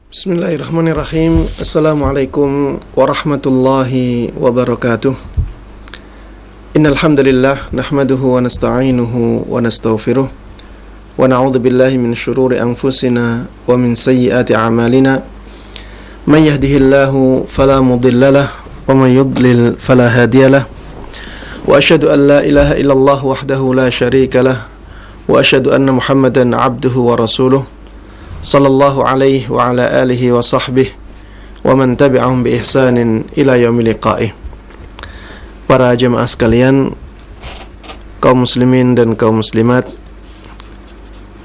Bismillahirrahmanirrahim. Assalamualaikum warahmatullahi wabarakatuh. Innal hamdalillah nahmaduhu wa nasta'inuhu wa nastaghfiruh wa na'udzu billahi min shururi anfusina wa min sayyiati a'malina. May yahdihillahu fala mudhillalah wa may yudlil fala hadiyalah. Wa asyhadu an la ilaha illallah wahdahu la syarikalah wa asyhadu anna Muhammadan 'abduhu wa rasuluh. Sallallahu alaihi wa ala alihi wa sahbihi wa man tabi'ahum bi ihsanin ila yaumil liqa'ih. Para jemaah sekalian, kaum muslimin dan kaum muslimat,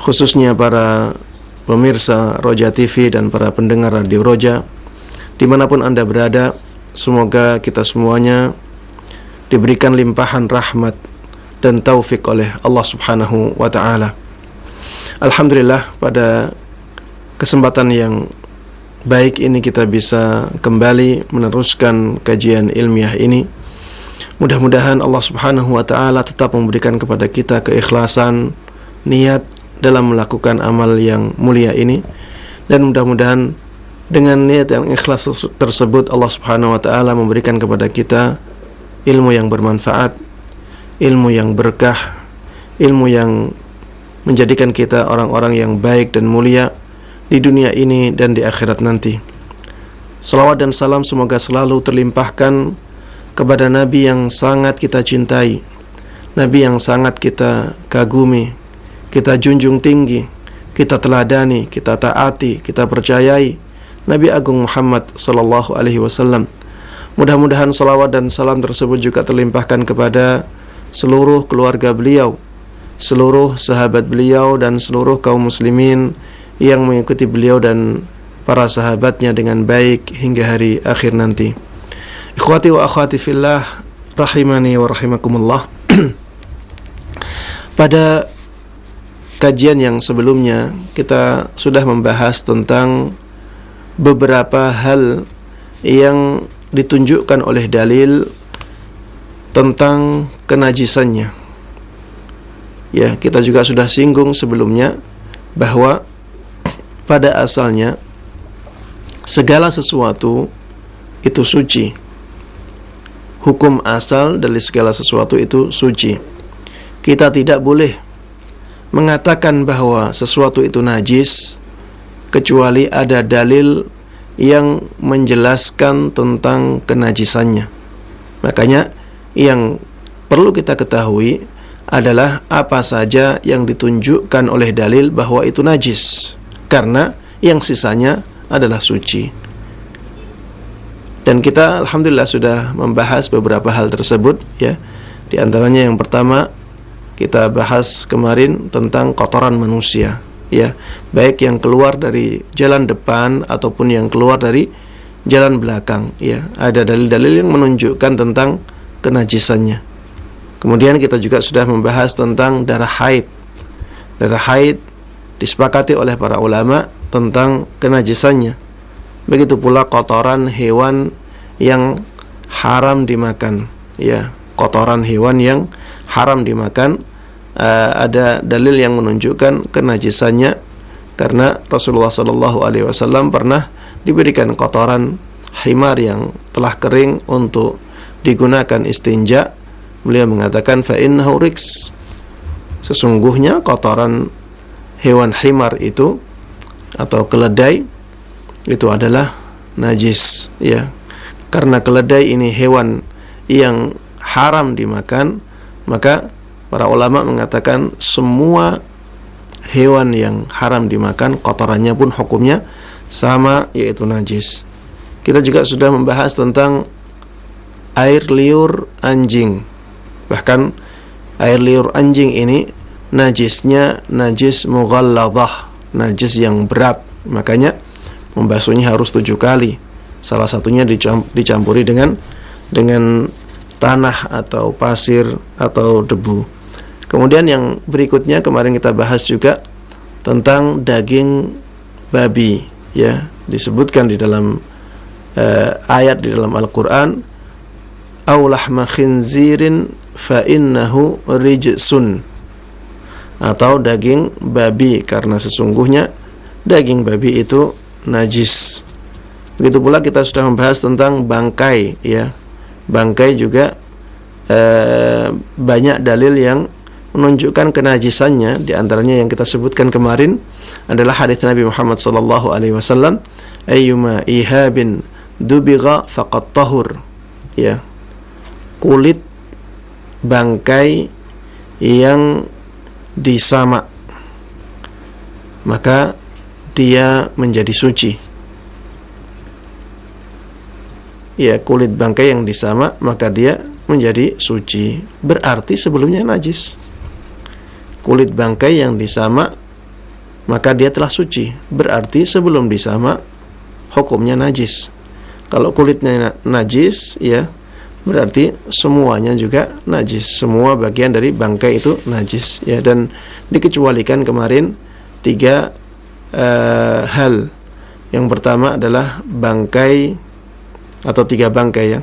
khususnya para pemirsa Roja TV dan para pendengar Radio Roja dimanapun Anda berada, semoga kita semuanya diberikan limpahan rahmat dan taufik oleh Allah Subhanahu wa ta'ala. Alhamdulillah, pada kesempatan yang baik ini kita bisa kembali meneruskan kajian ilmiah ini. Mudah-mudahan Allah Subhanahu wa ta'ala tetap memberikan kepada kita keikhlasan niat dalam melakukan amal yang mulia ini, dan mudah-mudahan dengan niat yang ikhlas tersebut Allah Subhanahu wa ta'ala memberikan kepada kita ilmu yang bermanfaat, ilmu yang berkah, ilmu yang menjadikan kita orang-orang yang baik dan mulia di dunia ini dan di akhirat nanti. Salawat dan salam semoga selalu terlimpahkan kepada Nabi yang sangat kita cintai, Nabi yang sangat kita kagumi, kita junjung tinggi, kita teladani, kita taati, kita percayai, Nabi Agung Muhammad sallallahu alaihi wasallam. Mudah-mudahan salawat dan salam tersebut juga terlimpahkan kepada seluruh keluarga beliau, seluruh sahabat beliau, dan seluruh kaum muslimin yang mengikuti beliau dan para sahabatnya dengan baik hingga hari akhir nanti. Ikhwati wa akhwati fillah, rahimani wa rahimakumullah. Pada kajian yang sebelumnya kita sudah membahas tentang beberapa hal yang ditunjukkan oleh dalil tentang kenajisannya. Ya, kita juga sudah singgung sebelumnya bahwa pada asalnya segala sesuatu itu suci. Hukum asal dari segala sesuatu itu suci. Kita tidak boleh mengatakan bahwa sesuatu itu najis kecuali ada dalil yang menjelaskan tentang kenajisannya. Makanya yang perlu kita ketahui adalah apa saja yang ditunjukkan oleh dalil bahwa itu najis, karena yang sisanya adalah suci. Dan kita alhamdulillah sudah membahas beberapa hal tersebut, ya. Di antaranya yang pertama kita bahas kemarin tentang kotoran manusia, ya, baik yang keluar dari jalan depan ataupun yang keluar dari jalan belakang, ya. Ada dalil-dalil yang menunjukkan tentang kenajisannya. Kemudian kita juga sudah membahas tentang darah haid. Darah haid disepakati oleh para ulama tentang kenajisannya. Begitu pula kotoran hewan yang haram dimakan, ya, kotoran hewan yang haram dimakan, ada dalil yang menunjukkan kenajisannya, karena Rasulullah SAW pernah diberikan kotoran himar yang telah kering untuk digunakan istinja. Beliau mengatakan fa innahu riks, sesungguhnya kotoran hewan himar itu atau keledai itu adalah najis, ya. Karena keledai ini hewan yang haram dimakan, maka para ulama mengatakan semua hewan yang haram dimakan kotorannya pun hukumnya sama, yaitu najis. Kita juga sudah membahas tentang air liur anjing. Bahkan air liur anjing ini najisnya najis mughalladah, najis yang berat. Makanya membasuhnya harus 7 kali. Salah satunya dicampuri dengan tanah atau pasir atau debu. Kemudian yang berikutnya kemarin kita bahas juga tentang daging babi, ya. Disebutkan di dalam ayat di dalam Al-Qur'an, aw lahma khinzirin fa innahu rijsun, atau daging babi, karena sesungguhnya daging babi itu najis. Begitu pula kita sudah membahas tentang bangkai, ya. Bangkai juga banyak dalil yang menunjukkan kenajisannya. Di antaranya yang kita sebutkan kemarin adalah hadis Nabi Muhammad sallallahu alaihi wasallam, ayyuma ihabin dubigha faqad tahur. Ya. Kulit bangkai yang disamak, maka dia menjadi suci. Ya, kulit bangkai yang disamak maka dia menjadi suci. Berarti sebelumnya najis. Kulit bangkai yang disamak maka dia telah suci. Berarti sebelum disamak hukumnya najis. Kalau kulitnya najis, ya berarti semuanya juga najis. Semua bagian dari bangkai itu najis, ya. Dan dikecualikan kemarin 3 hal. Yang pertama adalah bangkai atau 3 bangkai, ya.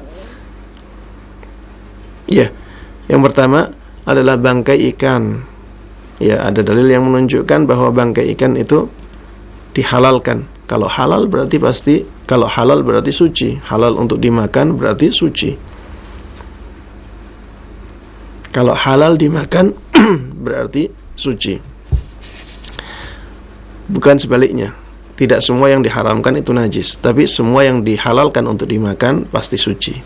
Ya, yang pertama adalah bangkai ikan. Ya, ada dalil yang menunjukkan bahwa bangkai ikan itu dihalalkan. Kalau halal berarti suci. Halal untuk dimakan berarti suci. Kalau halal dimakan berarti suci. Bukan sebaliknya. Tidak semua yang diharamkan itu najis, tapi semua yang dihalalkan untuk dimakan pasti suci.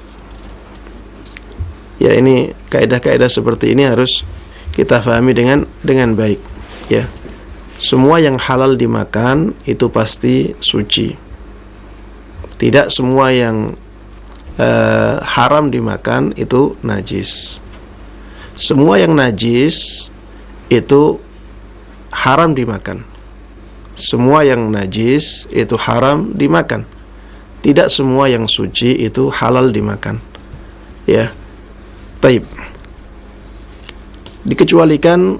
Ya, ini kaidah-kaidah seperti ini harus kita pahami dengan baik, ya. Semua yang halal dimakan itu pasti suci. Tidak semua yang haram dimakan itu najis. Semua yang najis itu haram dimakan. Semua yang najis itu haram dimakan. Tidak semua yang suci itu halal dimakan. Ya. Baik. Dikecualikan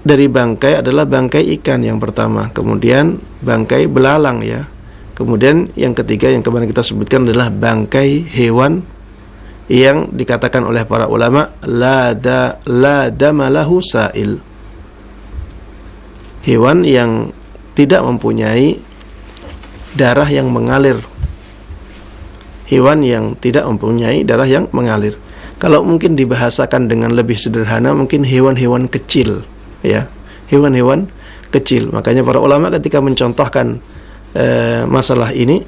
dari bangkai adalah bangkai ikan yang pertama, kemudian bangkai belalang, ya. Kemudian yang ketiga yang kemarin kita sebutkan adalah bangkai hewan yang dikatakan oleh para ulama la damalahu sa'il. Hewan yang tidak mempunyai darah yang mengalir. Hewan yang tidak mempunyai darah yang mengalir. Kalau mungkin dibahasakan dengan lebih sederhana, mungkin hewan-hewan kecil, ya. Hewan-hewan kecil. Makanya para ulama ketika mencontohkan masalah ini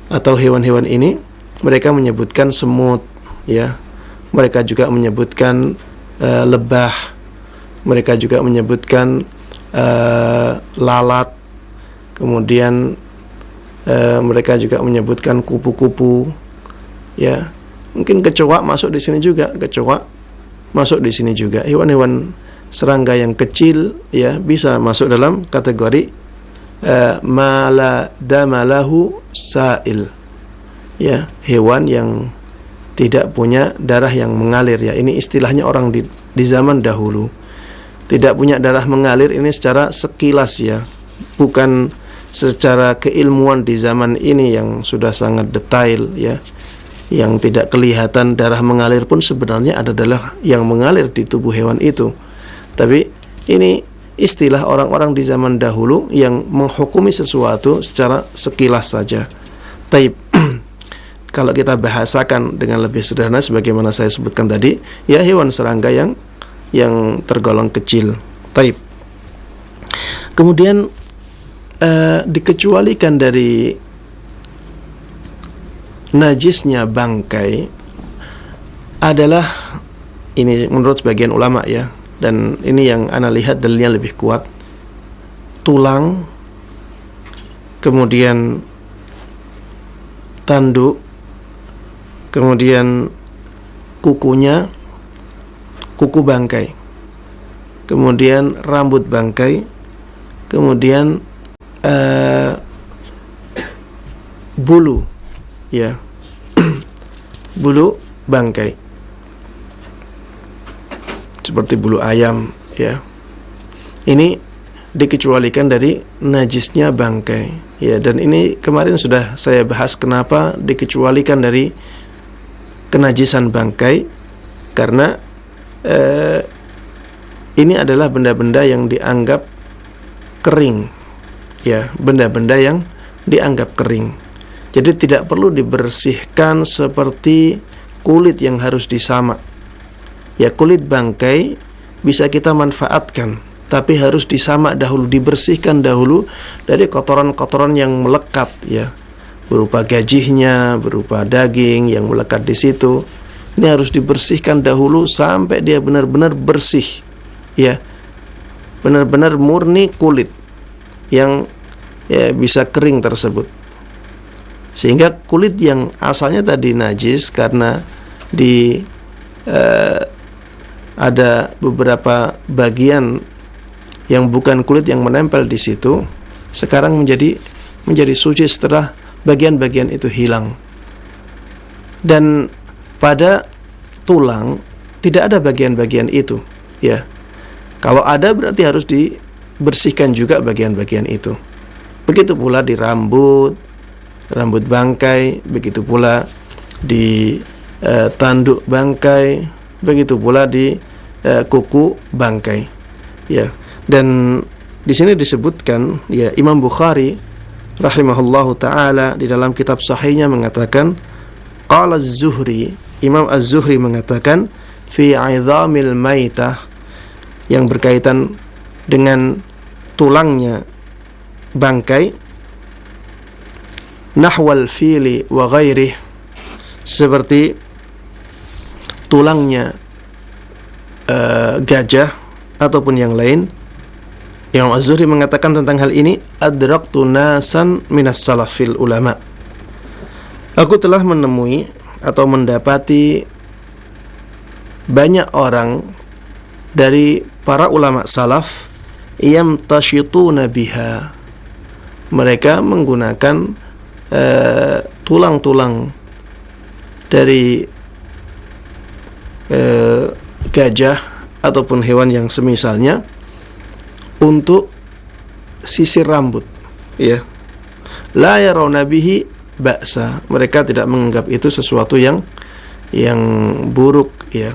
atau hewan-hewan ini, mereka menyebutkan semut, ya. Mereka juga menyebutkan lebah. Mereka juga menyebutkan lalat. Kemudian mereka juga menyebutkan kupu-kupu, ya. Mungkin kecoa masuk di sini juga. Kecoa masuk di sini juga. Hewan-hewan serangga yang kecil, ya, bisa masuk dalam kategori mala damalahu sa'il, ya, hewan yang tidak punya darah yang mengalir, ya. Ini istilahnya orang di zaman dahulu. Tidak punya darah mengalir ini secara sekilas, ya, bukan secara keilmuan di zaman ini yang sudah sangat detail, ya, yang tidak kelihatan darah mengalir pun sebenarnya ada darah yang mengalir di tubuh hewan itu. Tapi ini istilah orang-orang di zaman dahulu yang menghukumi sesuatu secara sekilas saja. Taib. Kalau kita bahasakan dengan lebih sederhana sebagaimana saya sebutkan tadi, ya, hewan serangga yang tergolong kecil. Taib. Kemudian dikecualikan dari najisnya bangkai adalah, ini menurut sebagian ulama, ya, dan ini yang ana lihat dalilnya lebih kuat, tulang, kemudian tanduk, kemudian kukunya, kuku bangkai, kemudian rambut bangkai, kemudian bulu, ya, bulu bangkai seperti bulu ayam, ya. Ini dikecualikan dari najisnya bangkai, ya. Dan ini kemarin sudah saya bahas kenapa dikecualikan dari kenajisan bangkai, karena ini adalah benda-benda yang dianggap kering, ya, benda-benda yang dianggap kering. Jadi tidak perlu dibersihkan seperti kulit yang harus disamak. Ya, kulit bangkai bisa kita manfaatkan, tapi harus disamak dahulu, dibersihkan dahulu dari kotoran-kotoran yang melekat, ya, berupa gajihnya, berupa daging yang melekat di situ. Ini harus dibersihkan dahulu sampai dia benar-benar bersih, ya, benar-benar murni kulit yang ya bisa kering tersebut. Sehingga kulit yang asalnya tadi najis karena ada beberapa bagian yang bukan kulit yang menempel di situ, sekarang menjadi suci setelah bagian-bagian itu hilang. Dan pada tulang tidak ada bagian-bagian itu, ya. Kalau ada berarti harus dibersihkan juga bagian-bagian itu. Begitu pula di rambut bangkai, begitu pula di tanduk bangkai, begitu pula di kuku bangkai, ya. Dan di sini disebutkan, ya, Imam Bukhari rahimahullahu taala di dalam kitab sahihnya mengatakan, qala Az-Zuhri, Imam Az-Zuhri mengatakan, fi 'idhamil maitah, yang berkaitan dengan tulangnya bangkai, nahwal fili wa ghairih, seperti tulangnya gajah ataupun yang lain. Yang Az-Zuhri mengatakan tentang hal ini, adraktu nasan minas salafil ulama, aku telah menemui atau mendapati banyak orang dari para ulama salaf yang yamtashituna biha, mereka menggunakan tulang-tulang dari gajah ataupun hewan yang semisalnya untuk sisir rambut, ya. La yarawna bihi ba'sa, mereka tidak menganggap itu sesuatu yang buruk, ya,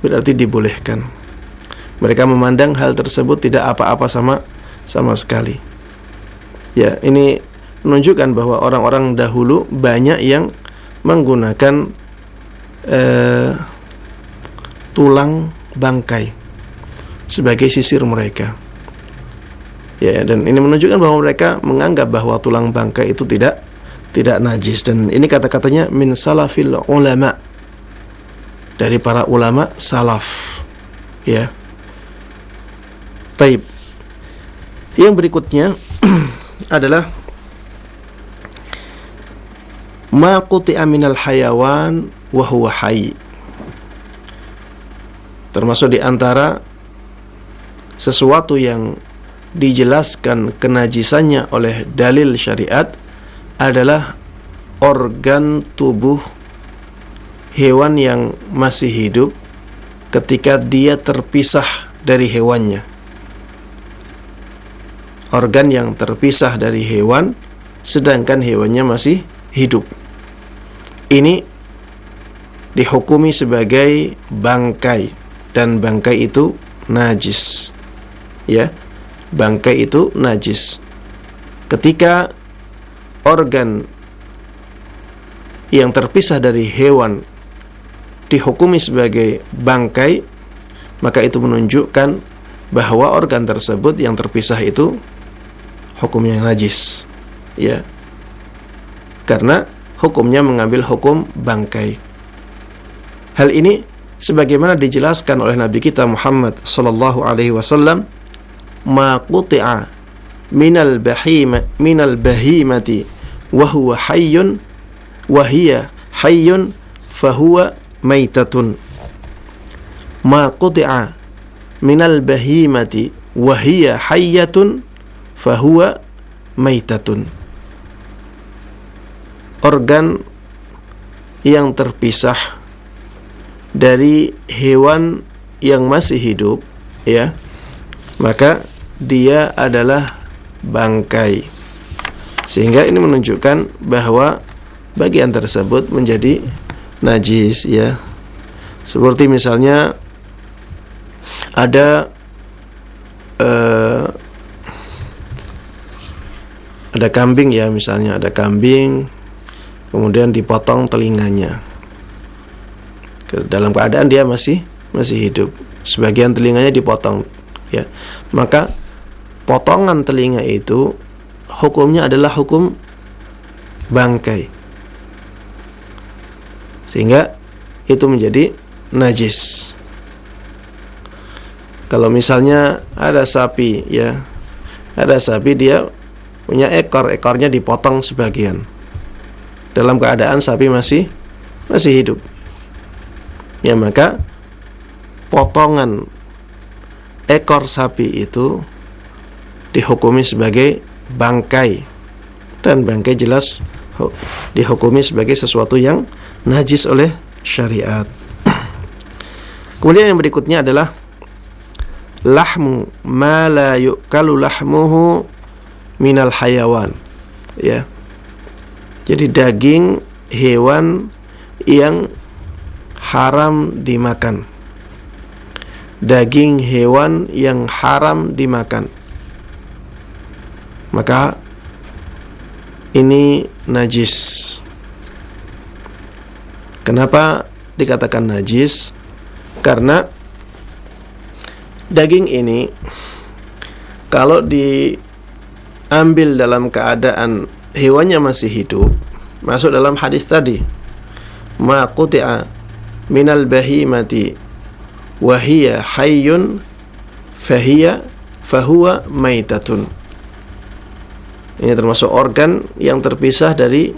berarti dibolehkan. Mereka memandang hal tersebut tidak apa-apa sama sekali. Ya, ini menunjukkan bahwa orang-orang dahulu banyak yang menggunakan tulang bangkai sebagai sisir mereka. Ya, dan ini menunjukkan bahwa mereka menganggap bahwa tulang bangkai itu tidak najis. Dan ini kata-katanya min salafil ulama, dari para ulama salaf, ya. Taib. Yang berikutnya adalah ma quti'a minal hayawan wa huwa hayy, termasuk di antara sesuatu yang dijelaskan kenajisannya oleh dalil syariat adalah organ tubuh hewan yang masih hidup ketika dia terpisah dari hewannya. Organ yang terpisah dari hewan sedangkan hewannya masih hidup, ini dihukumi sebagai bangkai, dan bangkai itu najis, ya. Bangkai itu najis. Ketika organ yang terpisah dari hewan dihukumi sebagai bangkai, maka itu menunjukkan bahwa organ tersebut yang terpisah itu hukumnya najis, ya, karena hukumnya mengambil hukum bangkai. Hal ini sebagaimana dijelaskan oleh Nabi kita Muhammad sallallahu alaihi wasallam, ma quti'a minal bahimati wa huwa hayyun wa hiya hayyun fahuwa maitatun. Ma quti'a minal bahimati wa hiya hayyatun fahuwa maitatun. Organ yang terpisah dari hewan yang masih hidup, ya, maka dia adalah bangkai. Sehingga ini menunjukkan bahwa bagian tersebut menjadi najis, ya. Seperti misalnya ada ada kambing ya, misalnya ada kambing, kemudian dipotong telinganya dalam keadaan dia masih hidup, sebagian telinganya dipotong ya, maka potongan telinga itu hukumnya adalah hukum bangkai, sehingga itu menjadi najis. Kalau misalnya ada sapi ya, ada sapi dia punya ekornya dipotong sebagian dalam keadaan sapi masih hidup ya, maka potongan ekor sapi itu dihukumi sebagai bangkai, dan bangkai jelas dihukumi sebagai sesuatu yang najis oleh syariat. Kemudian yang berikutnya adalah lahmu ma la yu'kalu lahmuhu minal hayawan ya. Jadi daging hewan yang haram dimakan. Daging hewan yang haram dimakan, maka ini najis. Kenapa dikatakan najis? Karena daging ini kalau diambil dalam keadaan hewannya masih hidup, masuk dalam hadis tadi, ma quti'a minal bahimati wa hiya hayyun fahuwa maitatun. Ini termasuk organ yang terpisah dari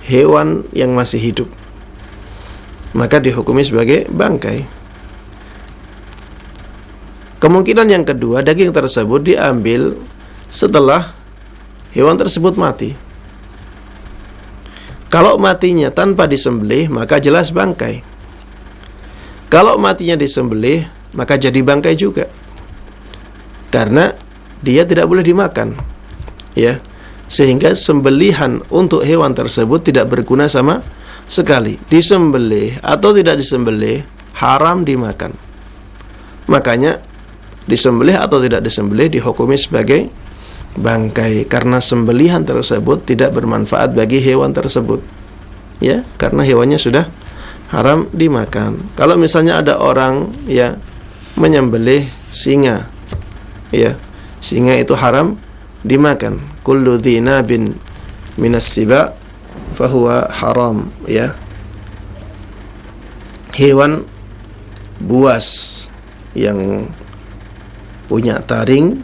hewan yang masih hidup, maka dihukumi sebagai bangkai. Kemungkinan yang kedua, daging tersebut diambil setelah hewan tersebut mati. Kalau matinya tanpa disembelih, maka jelas bangkai. Kalau matinya disembelih, maka jadi bangkai juga, karena dia tidak boleh dimakan ya, sehingga sembelihan untuk hewan tersebut tidak berguna sama sekali. Disembelih atau tidak disembelih haram dimakan. Makanya disembelih atau tidak disembelih dihukumi sebagai bangkai, karena sembelihan tersebut tidak bermanfaat bagi hewan tersebut ya, karena hewannya sudah haram dimakan. Kalau misalnya ada orang ya menyembelih singa ya, singa itu haram dimakan. Kullu dhinabin minas siba fahuwa haram ya. Hewan buas yang punya taring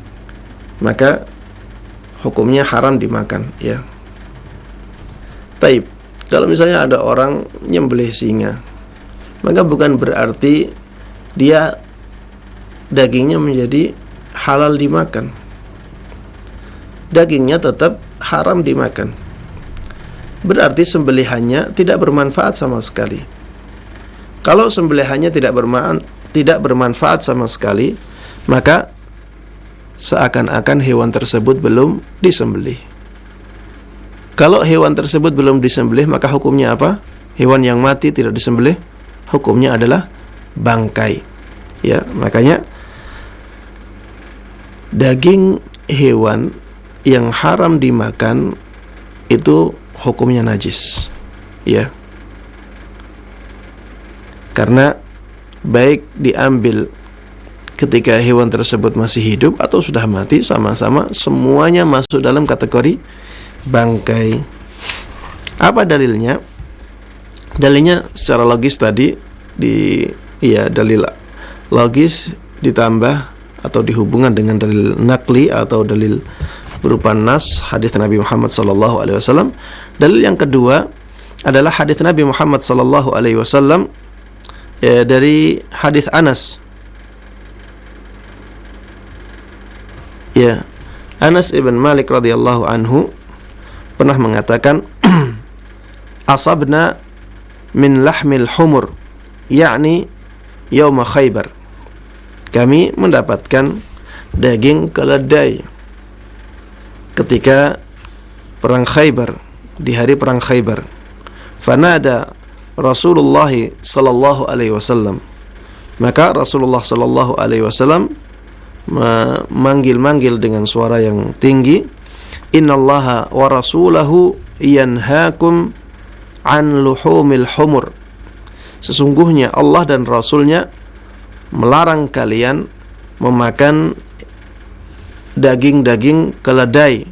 maka hukumnya haram dimakan ya. Taib, kalau misalnya ada orang nyembelih singa, maka bukan berarti dia dagingnya menjadi halal dimakan. Dagingnya tetap haram dimakan. Berarti sembelihannya tidak bermanfaat sama sekali. Kalau sembelihannya tidak bermanfaat sama sekali, maka seakan-akan hewan tersebut belum disembelih. Kalau hewan tersebut belum disembelih, maka hukumnya apa? Hewan yang mati tidak disembelih, hukumnya adalah bangkai. Ya, makanya daging hewan yang haram dimakan itu hukumnya najis. Ya. Karena baik diambil ketika hewan tersebut masih hidup atau sudah mati, sama-sama semuanya masuk dalam kategori bangkai. Apa dalilnya? Dalilnya secara logis tadi dalil logis ditambah atau dihubungkan dengan dalil nakli atau dalil berupa nas hadis Nabi Muhammad SAW. Dalil yang kedua adalah hadis Nabi Muhammad SAW dari hadis Anas. Ya, Anas ibn Malik radhiyallahu anhu pernah mengatakan, asabna min lahmil humur, yakni yauma Khaybar. Kami mendapatkan daging keledai ketika perang Khaybar, di hari perang Khaybar. Fanada Rasulullah sallallahu alaihi wasallam. Maka Rasulullah sallallahu alaihi wasallam memanggil-manggil dengan suara yang tinggi, innallaha wa rasulahu yanhaakum an luhumil humur. Sesungguhnya Allah dan Rasulnya melarang kalian memakan daging-daging keledai.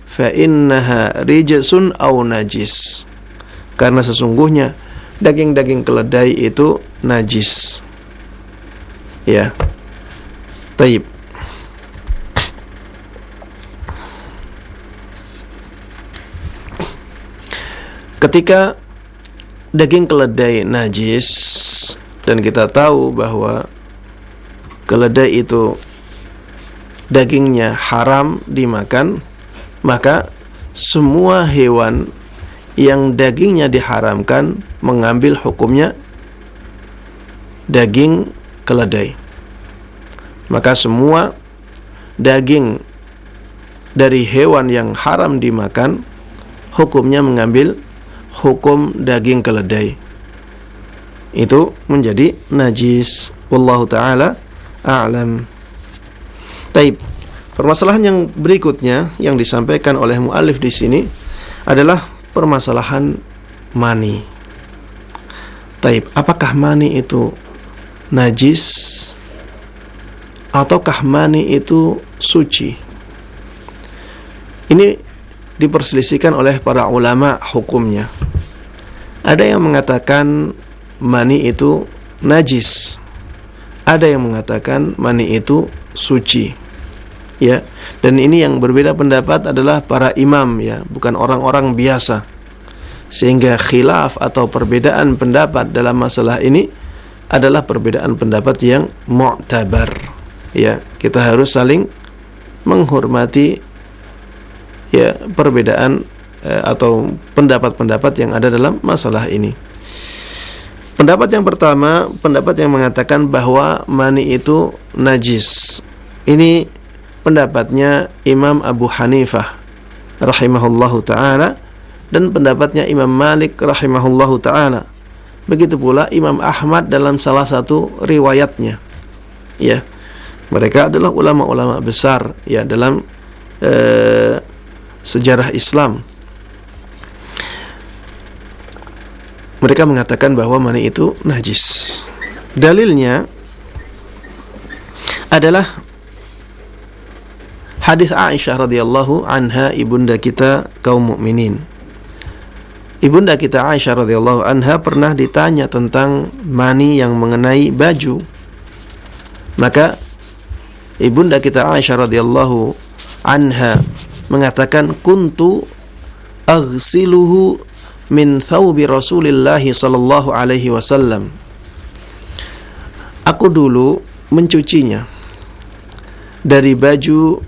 Fa innaha rijsun aw najis. Karena sesungguhnya daging-daging keledai itu najis. Ya. Baik. Ketika daging keledai najis dan kita tahu bahwa keledai itu dagingnya haram dimakan, maka semua hewan yang dagingnya diharamkan mengambil hukumnya daging keledai. Maka semua daging dari hewan yang haram dimakan hukumnya mengambil hukum daging keledai. Itu menjadi najis. Wallahu ta'ala a'lam. Taib. Permasalahan yang berikutnya yang disampaikan oleh mu'allif di sini adalah permasalahan mani. Taib. Apakah mani itu najis ataukah mani itu suci? Ini diperselisihkan oleh para ulama hukumnya. Ada yang mengatakan mani itu najis, ada yang mengatakan mani itu suci. Ya, dan ini yang berbeda pendapat adalah para imam, ya, bukan orang-orang biasa. Sehingga khilaf atau perbedaan pendapat dalam masalah ini adalah perbedaan pendapat yang mu'tabar. Ya, kita harus saling menghormati ya perbedaan atau pendapat-pendapat yang ada dalam masalah ini. Pendapat yang pertama, pendapat yang mengatakan bahwa mani itu najis. Ini pendapatnya Imam Abu Hanifah rahimahullahu ta'ala dan pendapatnya Imam Malik rahimahullahu ta'ala. Begitu pula Imam Ahmad dalam salah satu riwayatnya. Ya, mereka adalah ulama-ulama besar ya dalam sejarah Islam. Mereka mengatakan bahwa mani itu najis. Dalilnya adalah hadis Aisyah radhiyallahu anha, ibunda kita kaum mukminin. Ibunda kita Aisyah radhiyallahu anha pernah ditanya tentang mani yang mengenai baju. Maka ibunda kita Aisyah radhiyallahu anha mengatakan, kuntu aghsiluhu min thawbi Rasulillah sallallahu alaihi wasallam. Aku dulu mencucinya dari baju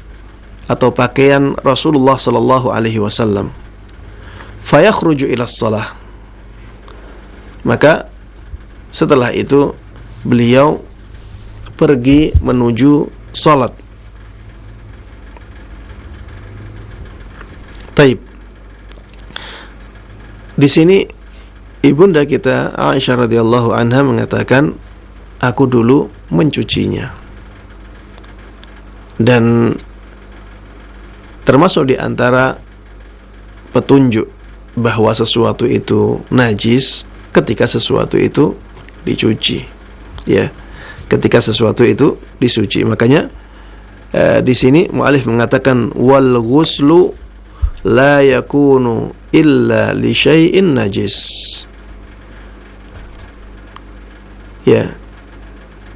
atau pakaian Rasulullah sallallahu alaihi wasallam. Fayakhruju ila shalah. Maka setelah itu beliau pergi menuju salat. Taib. Di sini ibunda kita Aisyah radhiyallahu anha mengatakan, aku dulu mencucinya. Dan termasuk di antara petunjuk bahwa sesuatu itu najis ketika sesuatu itu dicuci. Ya, ketika sesuatu itu disuci. Makanya di sini mu'alif mengatakan wal ghuslu la yakunu illa li syai'in najis. Ya,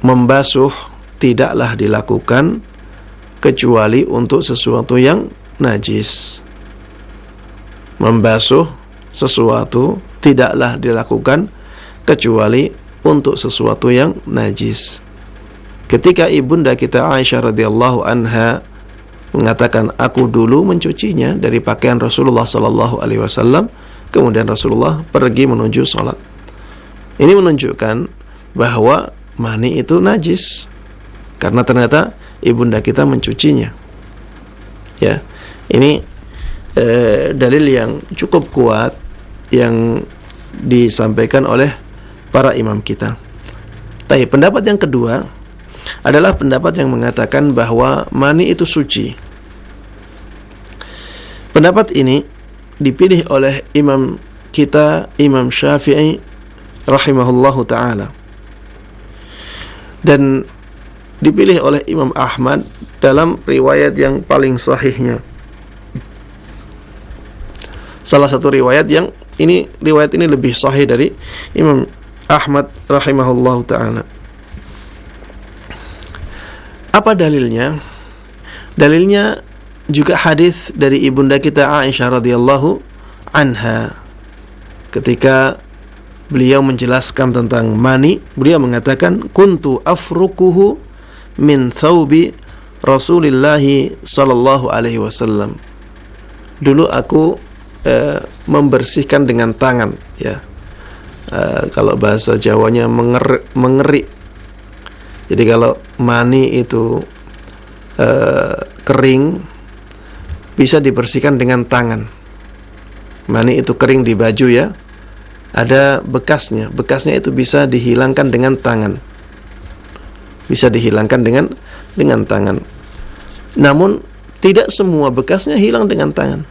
membasuh tidaklah dilakukan kecuali untuk sesuatu yang najis. Membasuh sesuatu tidaklah dilakukan kecuali untuk sesuatu yang najis. Ketika ibunda kita Aisyah radhiyallahu anha mengatakan, aku dulu mencucinya dari pakaian Rasulullah sallallahu alaihi wasallam, kemudian Rasulullah pergi menuju salat. Ini menunjukkan bahwa mani itu najis karena ternyata ibunda kita mencucinya. Ya, ini dalil yang cukup kuat yang disampaikan oleh para imam kita. Tapi pendapat yang kedua adalah pendapat yang mengatakan bahwa mani itu suci. Pendapat ini dipilih oleh imam kita, Imam Syafi'i rahimahullahu ta'ala, dan dipilih oleh Imam Ahmad dalam riwayat yang paling sahihnya. Salah satu riwayat yang riwayat ini lebih sahih dari Imam Ahmad rahimahullahu ta'ala. Apa dalilnya? Dalilnya juga hadis dari ibunda kita Aisyah radhiyallahu anha. Ketika beliau menjelaskan tentang mani, beliau mengatakan, kuntu afrukuhu min thawbi Rasulillahi sallallahu alaihi wasallam. Dulu aku membersihkan dengan tangan, ya. Kalau bahasa Jawanya mengerik. Jadi kalau mani itu kering, bisa dibersihkan dengan tangan. Mani itu kering di baju, ya, ada bekasnya itu bisa dihilangkan dengan tangan. Bisa dihilangkan dengan tangan. Namun tidak semua bekasnya hilang dengan tangan.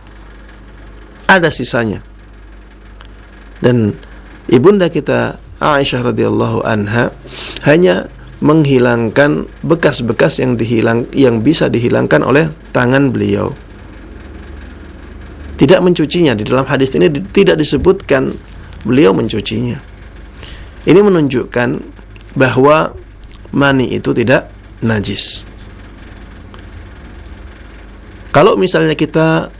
Ada sisanya. Dan ibunda kita Aisyah radhiyallahu anha hanya menghilangkan bekas-bekas yang bisa dihilangkan oleh tangan beliau. Tidak mencucinya. Di dalam hadis ini tidak disebutkan beliau mencucinya. Ini menunjukkan bahwa mani itu tidak najis. Kalau misalnya kita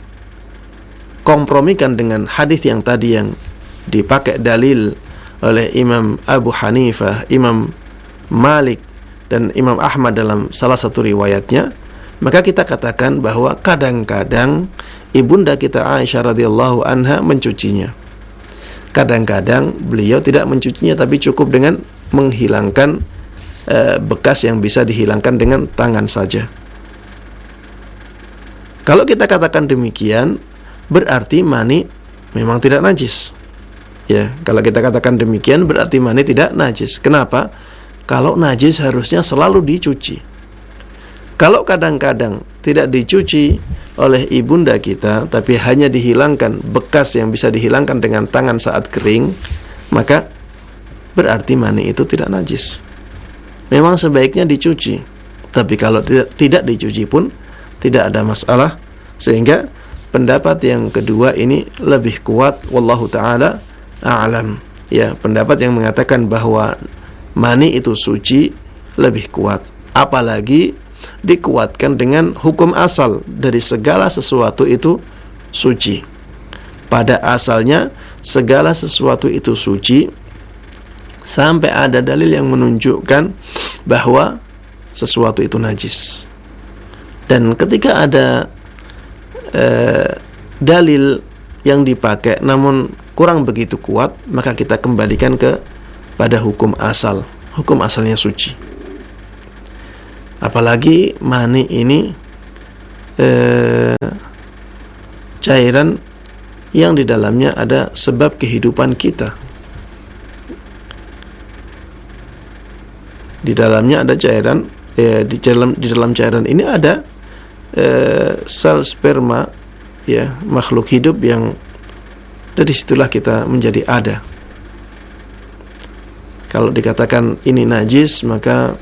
kompromikan dengan hadis yang tadi yang dipakai dalil oleh Imam Abu Hanifah, Imam Malik, dan Imam Ahmad dalam salah satu riwayatnya, maka kita katakan bahwa kadang-kadang ibunda kita Aisyah radhiyallahu anha mencucinya. Kadang-kadang beliau tidak mencucinya, tapi cukup dengan menghilangkan bekas yang bisa dihilangkan dengan tangan saja. Kalau kita katakan demikian, berarti mani memang tidak najis. Ya, kalau kita katakan demikian berarti mani tidak najis. Kenapa? Kalau najis harusnya selalu dicuci. Kalau kadang-kadang tidak dicuci oleh ibunda kita, tapi hanya dihilangkan bekas yang bisa dihilangkan dengan tangan saat kering, maka berarti mani itu tidak najis. Memang sebaiknya dicuci, tapi kalau tidak dicuci pun tidak ada masalah. Sehingga pendapat yang kedua ini lebih kuat, wallahu ta'ala a'lam. Ya, pendapat yang mengatakan bahwa mani itu suci lebih kuat. Apalagi dikuatkan dengan hukum asal dari segala sesuatu itu suci. Pada asalnya segala sesuatu itu suci sampai ada dalil yang menunjukkan bahwa sesuatu itu najis. Dan ketika ada dalil yang dipakai namun kurang begitu kuat, maka kita kembalikan pada hukum asal. Hukum asalnya suci. Apalagi mani ini cairan yang di dalamnya ada sebab kehidupan kita. Di dalamnya ada cairan, di dalam cairan ini ada sel sperma, ya, makhluk hidup yang dari situlah kita menjadi ada. Kalau dikatakan ini najis, maka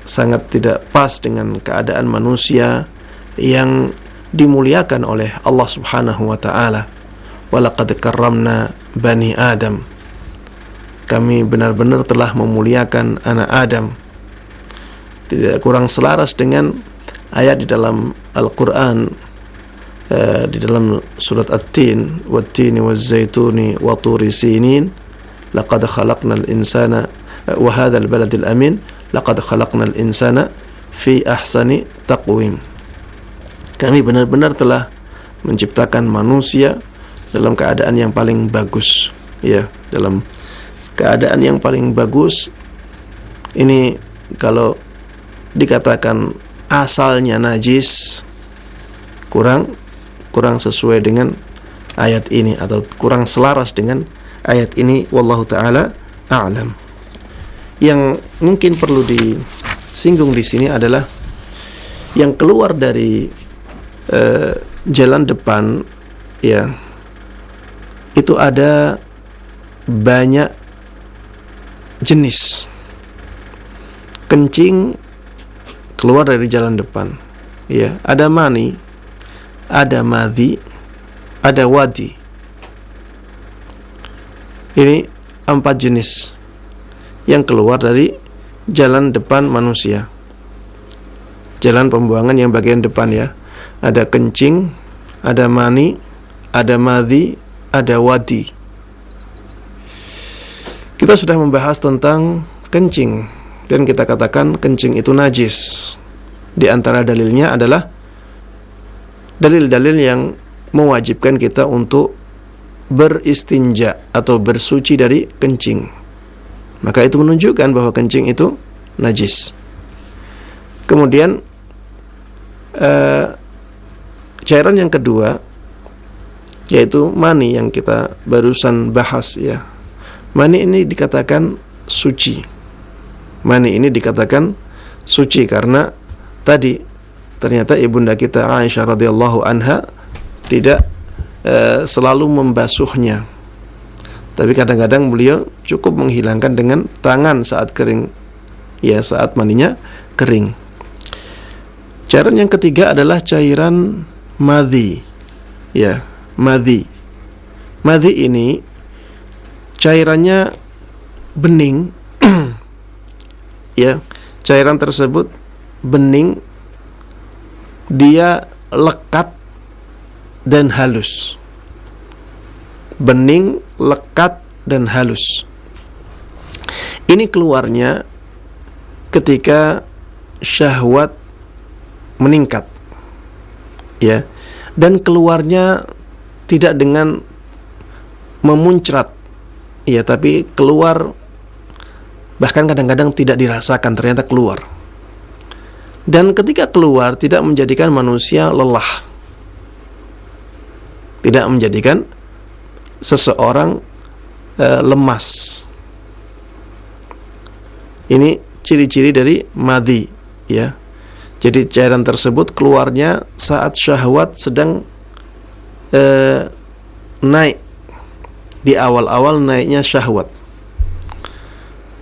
sangat tidak pas dengan keadaan manusia yang dimuliakan oleh Allah Subhanahu wa taala. Walaqad karramna bani Adam. Kami benar-benar telah memuliakan anak Adam. Tidak kurang selaras dengan ayat di dalam Al-Qur'an, di dalam surat At-Tin, wat-tini waz-zaituni wa turi sinin, laqad khalaqnal insana wa hadzal baladil amin, laqad khalaqnal insana fi ahsani taqwim. Kami benar-benar telah menciptakan manusia dalam keadaan yang paling bagus, ya, dalam keadaan yang paling bagus. Ini kalau dikatakan asalnya najis, kurang sesuai dengan ayat ini atau kurang selaras dengan ayat ini, wallahu taala a'lam. Yang mungkin perlu disinggung di sini adalah yang keluar dari jalan depan, ya, itu ada banyak jenis kencing keluar dari jalan depan, ya. Ada mani, ada madhi, ada wadi. Ini 4 jenis yang keluar dari jalan depan manusia, jalan pembuangan yang bagian depan, ya. Ada kencing, ada mani, ada madhi, ada wadi. Kita sudah membahas tentang kencing, dan kita katakan kencing itu najis. Di antara dalilnya adalah dalil-dalil yang mewajibkan kita untuk beristinja atau bersuci dari kencing. Maka itu menunjukkan bahwa kencing itu najis. Kemudian cairan yang kedua, yaitu mani yang kita barusan bahas, ya. Mani ini dikatakan suci. Mani ini dikatakan suci karena tadi ternyata ibunda kita Aisyah radhiyallahu anha tidak selalu membasuhnya, tapi kadang-kadang beliau cukup menghilangkan dengan tangan saat kering, ya, saat maninya kering. Cairan yang ketiga adalah cairan madhi, ya, madhi. Madhi ini cairannya bening, ya. Cairan tersebut bening, dia lekat dan halus. Bening, lekat dan halus. Ini keluarnya ketika syahwat meningkat, ya. Dan keluarnya tidak dengan memuncrat, ya, tapi keluar bahkan kadang-kadang tidak dirasakan, ternyata keluar. Dan ketika keluar tidak menjadikan manusia lelah, tidak menjadikan seseorang lemas. Ini ciri-ciri dari madhi, ya. Jadi cairan tersebut keluarnya saat syahwat sedang naik, di awal-awal naiknya syahwat,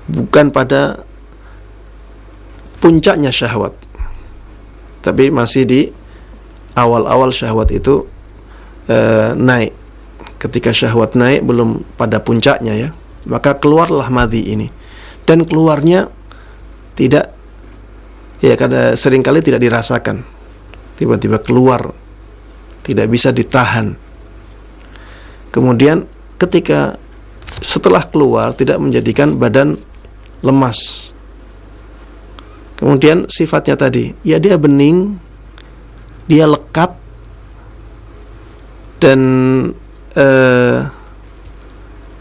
bukan pada puncaknya syahwat, tapi masih di awal-awal syahwat itu naik. Ketika syahwat naik belum pada puncaknya, ya, maka keluarlah madhi ini. Dan keluarnya tidak, ya, karena seringkali tidak dirasakan, tiba-tiba keluar, tidak bisa ditahan. Kemudian ketika setelah keluar tidak menjadikan badan lemas. Kemudian sifatnya tadi, ya, dia bening, dia lekat dan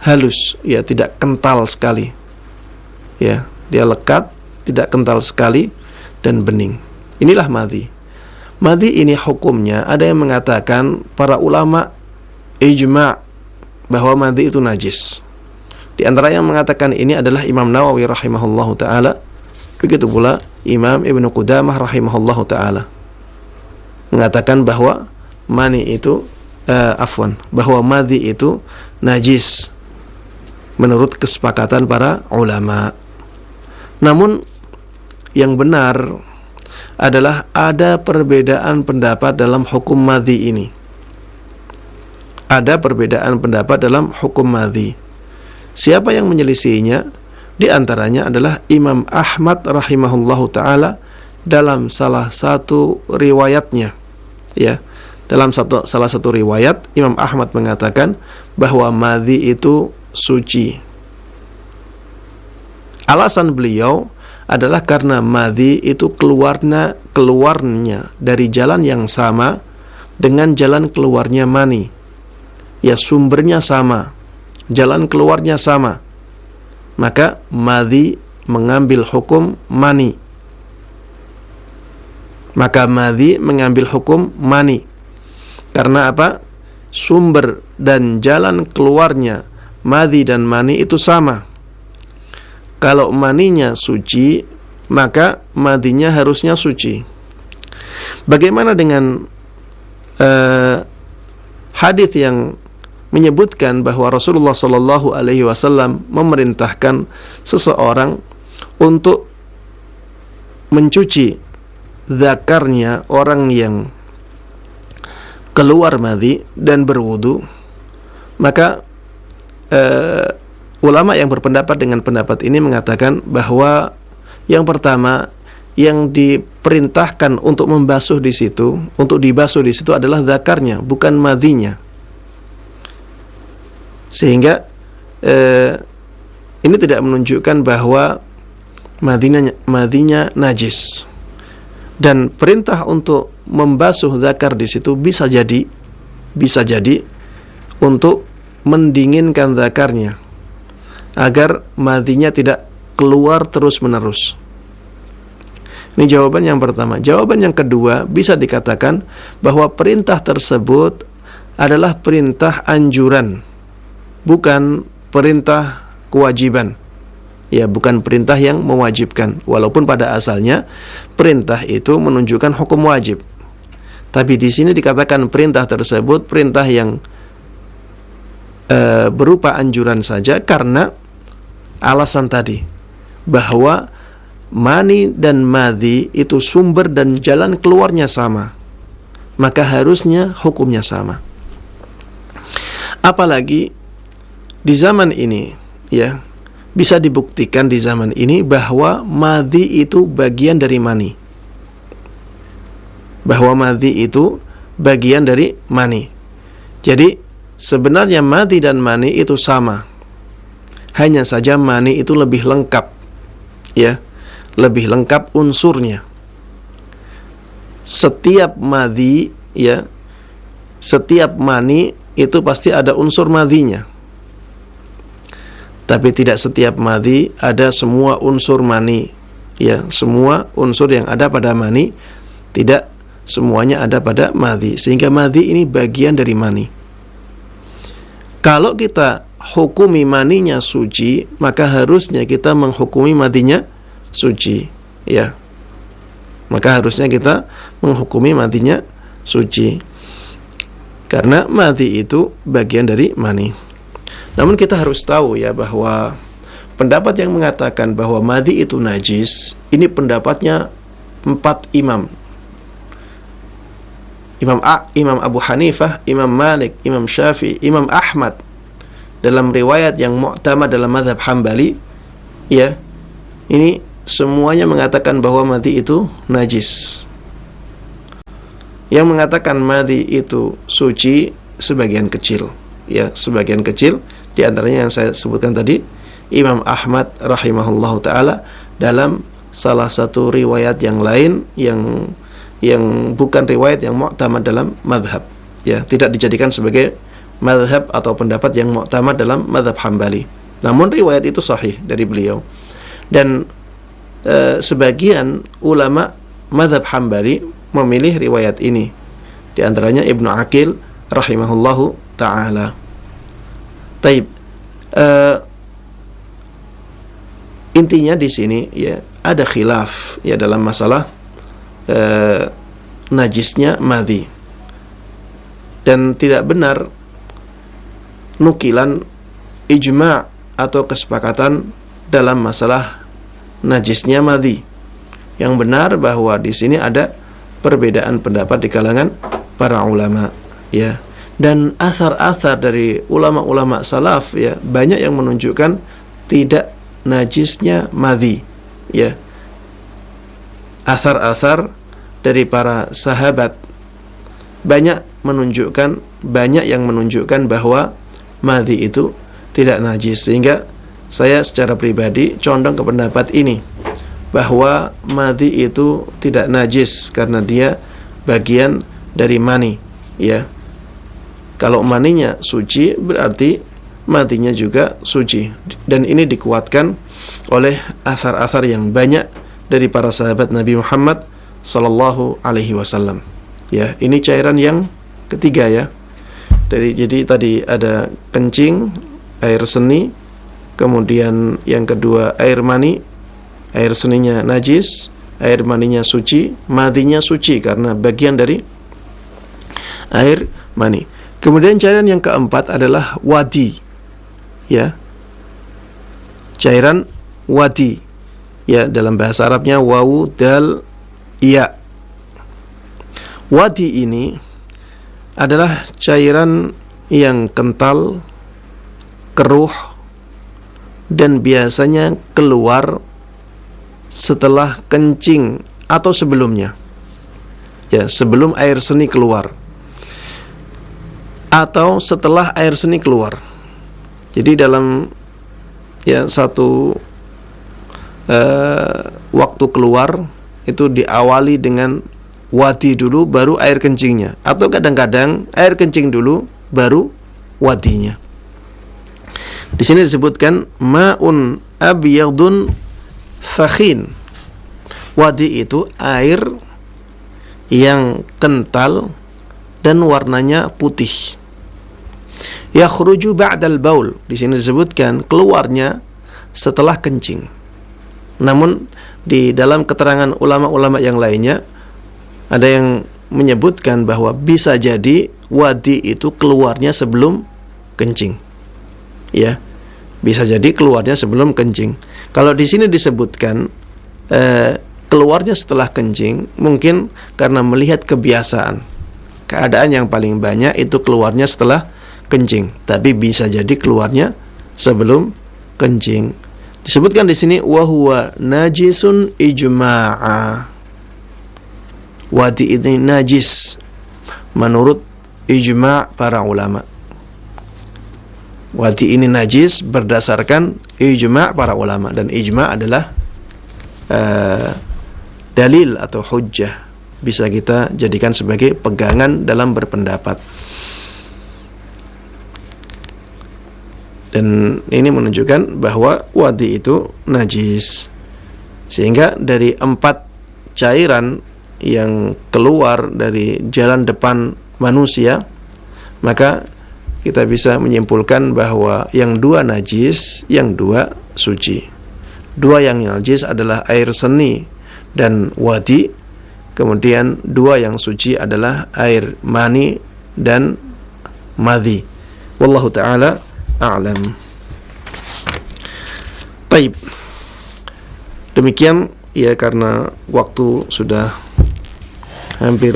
halus, ya, tidak kental sekali, ya, dia lekat, tidak kental sekali dan bening. Inilah madhi. Madhi ini hukumnya, ada yang mengatakan para ulama ijma' bahwa madhi itu najis. Di antara yang mengatakan ini adalah Imam Nawawi rahimahullahu ta'ala, begitu pula Imam Ibnu Qudamah rahimahullahu ta'ala, mengatakan bahwa mani itu bahwa madhi itu najis menurut kesepakatan para ulama. Namun yang benar adalah ada perbedaan pendapat dalam hukum madhi ini. Ada perbedaan pendapat dalam hukum madhi. Siapa yang menyelisihinya? Di antaranya adalah Imam Ahmad rahimahullahu ta'ala dalam salah satu riwayatnya, ya. Dalam salah satu riwayat Imam Ahmad mengatakan bahwa madhi itu suci. Alasan beliau adalah karena madhi itu keluarnya dari jalan yang sama dengan jalan keluarnya mani, ya, sumbernya sama, jalan keluarnya sama. Maka madhi mengambil hukum mani. Maka madhi mengambil hukum mani. Karena apa? Sumber dan jalan keluarnya madhi dan mani itu sama. Kalau maninya suci, maka madhinya harusnya suci. Bagaimana dengan hadis yang menyebutkan bahwa Rasulullah Shallallahu Alaihi Wasallam memerintahkan seseorang untuk mencuci zakarnya orang yang keluar madhi dan berwudu, maka ulama yang berpendapat dengan pendapat ini mengatakan bahwa yang pertama yang diperintahkan untuk membasuh di situ, untuk dibasuh di situ adalah zakarnya, bukan madhinya. Sehingga ini tidak menunjukkan bahwa madhinya najis. Dan perintah untuk membasuh zakar di situ bisa jadi untuk mendinginkan zakarnya agar madhinya tidak keluar terus-menerus. Ini jawaban yang pertama. Jawaban yang kedua, bisa dikatakan bahwa perintah tersebut adalah perintah anjuran, bukan perintah kewajiban. Ya, bukan perintah yang mewajibkan. Walaupun pada asalnya perintah itu menunjukkan hukum wajib. Tapi di sini dikatakan perintah tersebut perintah yang berupa anjuran saja karena alasan tadi, bahwa mani dan madhi itu sumber dan jalan keluarnya sama, maka harusnya hukumnya sama. Apalagi di zaman ini, ya, bisa dibuktikan di zaman ini bahwa madhi itu bagian dari mani. Bahwa madhi itu bagian dari mani. Jadi sebenarnya madhi dan mani itu sama. Hanya saja mani itu lebih lengkap, ya, lebih lengkap unsurnya. Setiap madhi, ya, setiap mani itu pasti ada unsur madhinya. Tapi tidak setiap madhi ada semua unsur mani, ya, semua unsur yang ada pada mani tidak semuanya ada pada madhi. Sehingga madhi ini bagian dari mani. Kalau kita hukumi maninya suci, maka harusnya kita menghukumi madhinya suci, ya. Maka harusnya kita menghukumi madhinya suci, karena madhi itu bagian dari mani. Namun kita harus tahu, ya, bahwa pendapat yang mengatakan bahwa madhi itu najis, ini pendapatnya 4 imam. Imam Abu Hanifah, Imam Malik, Imam Syafi'i, Imam Ahmad. Dalam riwayat yang mu'tamad dalam mazhab Hambali, ya, ini semuanya mengatakan bahwa madhi itu najis. Yang mengatakan madhi itu suci sebagian kecil, ya, sebagian kecil. Di antaranya yang saya sebutkan tadi, Imam Ahmad rahimahullahu taala dalam salah satu riwayat yang lain yang bukan riwayat yang mu'tamad dalam mazhab, ya, tidak dijadikan sebagai mazhab atau pendapat yang mu'tamad dalam mazhab Hambali. Namun riwayat itu sahih dari beliau. Dan sebagian ulama mazhab Hambali memilih riwayat ini. Di antaranya Ibnu Aqil rahimahullahu taala. Taib. Intinya di sini, ya, ada khilaf, ya, dalam masalah najisnya madhi. Dan tidak benar nukilan ijma' atau kesepakatan dalam masalah najisnya madhi. Yang benar bahwa di sini ada perbedaan pendapat di kalangan para ulama, ya. Dan athar-athar dari ulama-ulama salaf, ya, banyak yang menunjukkan tidak najisnya madhi, ya. Athar-athar dari para sahabat banyak yang menunjukkan bahwa madhi itu tidak najis. Sehingga saya secara pribadi condong ke pendapat ini, bahwa madhi itu tidak najis karena dia bagian dari mani, ya. Kalau maninya suci, berarti madhinya juga suci. Dan ini dikuatkan oleh athar-athar yang banyak dari para sahabat Nabi Muhammad sallallahu alaihi wasallam. Ya, ini cairan yang ketiga, ya. Jadi tadi ada kencing, air seni, kemudian yang kedua air mani. Air seninya najis, air maninya suci, madhinya suci karena bagian dari air mani. Kemudian cairan yang keempat adalah wadi, ya, cairan wadi, ya, dalam bahasa Arabnya wawu dal ya. Wadi ini adalah cairan yang kental, keruh, dan biasanya keluar setelah kencing atau sebelumnya, ya, sebelum air seni keluar atau setelah air seni keluar. Jadi dalam, ya, satu waktu keluar itu diawali dengan wadi dulu baru air kencingnya, atau kadang-kadang air kencing dulu baru wadinya. Di sini disebutkan ma'un abyadun sakhin. Wadi itu air yang kental dan warnanya putih. Yakhruju ba'dal baul. Di sini disebutkan keluarnya setelah kencing. Namun di dalam keterangan ulama-ulama yang lainnya ada yang menyebutkan bahwa bisa jadi wadi itu keluarnya sebelum kencing. Ya, bisa jadi keluarnya sebelum kencing. Kalau di sini disebutkan keluarnya setelah kencing, mungkin karena melihat kebiasaan. Keadaan yang paling banyak itu keluarnya setelah kencing, tapi bisa jadi keluarnya sebelum kencing. Disebutkan di sini wa huwa najisun ijma'a. Wadi ini najis menurut ijma' para ulama. Wadi ini najis berdasarkan ijma' para ulama, dan ijma' adalah dalil atau hujjah, bisa kita jadikan sebagai pegangan dalam berpendapat. Dan ini menunjukkan bahwa wadi itu najis. Sehingga dari 4 cairan yang keluar dari jalan depan manusia, maka kita bisa menyimpulkan bahwa yang 2 najis, yang 2 suci. 2 yang najis adalah air seni dan wadi, kemudian 2 yang suci adalah air mani dan madhi. Wallahu ta'ala a'lam. Baik. Demikian, ya, karena waktu sudah hampir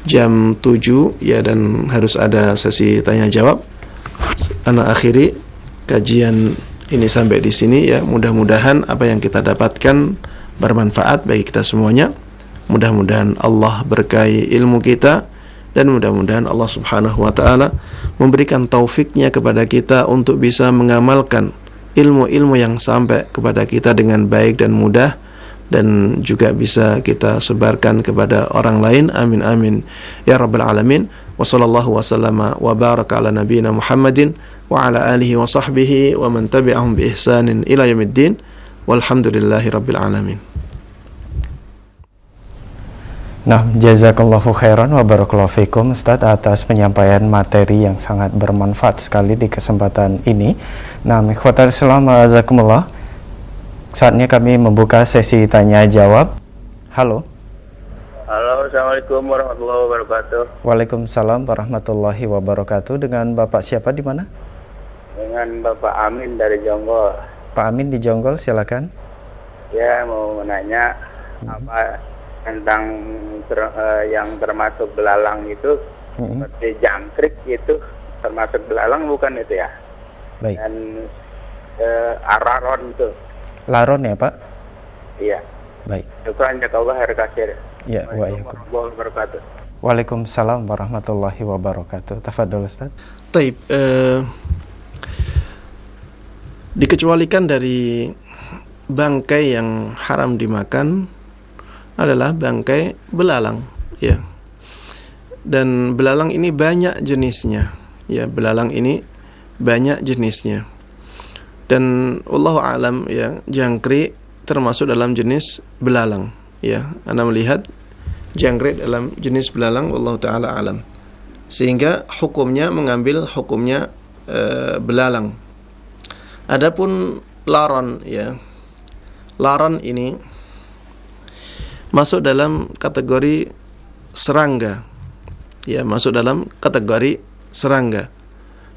jam 7, ya, dan harus ada sesi tanya jawab. Ana akhiri kajian ini sampai di sini, ya. Mudah-mudahan apa yang kita dapatkan bermanfaat bagi kita semuanya. Mudah-mudahan Allah berkahi ilmu kita, dan mudah-mudahan Allah Subhanahu wa taala memberikan taufiknya kepada kita untuk bisa mengamalkan ilmu-ilmu yang sampai kepada kita dengan baik dan mudah, dan juga bisa kita sebarkan kepada orang lain. Amin amin ya rabbal alamin. Wa sallallahu wa sallama wa baraka ala nabiyyina Muhammadin wa ala alihi wa sahbihi wa man tabi'ahum bi ihsanin ila yaumiddin. Walhamdulillahi rabbil alamin. Nah, jazakallahu khairan wa barakallahu fikum Ustaz atas penyampaian materi yang sangat bermanfaat sekali di kesempatan ini. Nah, ikhwatal Islam azakumullah. Saatnya kami membuka sesi tanya jawab. Halo. Halo, assalamualaikum warahmatullahi wabarakatuh. Waalaikumsalam warahmatullahi wabarakatuh. Dengan Bapak siapa di mana? Dengan Bapak Amin dari Jonggol. Pak Amin di Jonggol, silakan. Ya, mau menanya apa tentang yang termasuk belalang itu, seperti jangkrik itu termasuk belalang bukan itu ya? Baik. Dan araron itu. Laron ya Pak? Iya. Baik. Syukran jazakallah khair kasir. Ya, warahmatullahi wabarakatuh. Waalaikumsalam warahmatullahi wabarakatuh. Tafadhol Ustaz. Taib, dikecualikan dari bangkai yang haram dimakan adalah bangkai belalang, ya. Dan belalang ini banyak jenisnya, ya. Belalang ini banyak jenisnya. Dan wallahu alam, ya, jangkrik termasuk dalam jenis belalang, ya. Anda melihat jangkrik dalam jenis belalang, wallahu taala alam. Sehingga hukumnya mengambil hukumnya belalang. Adapun laron, ya. Laron ini masuk dalam kategori serangga, ya masuk dalam kategori serangga.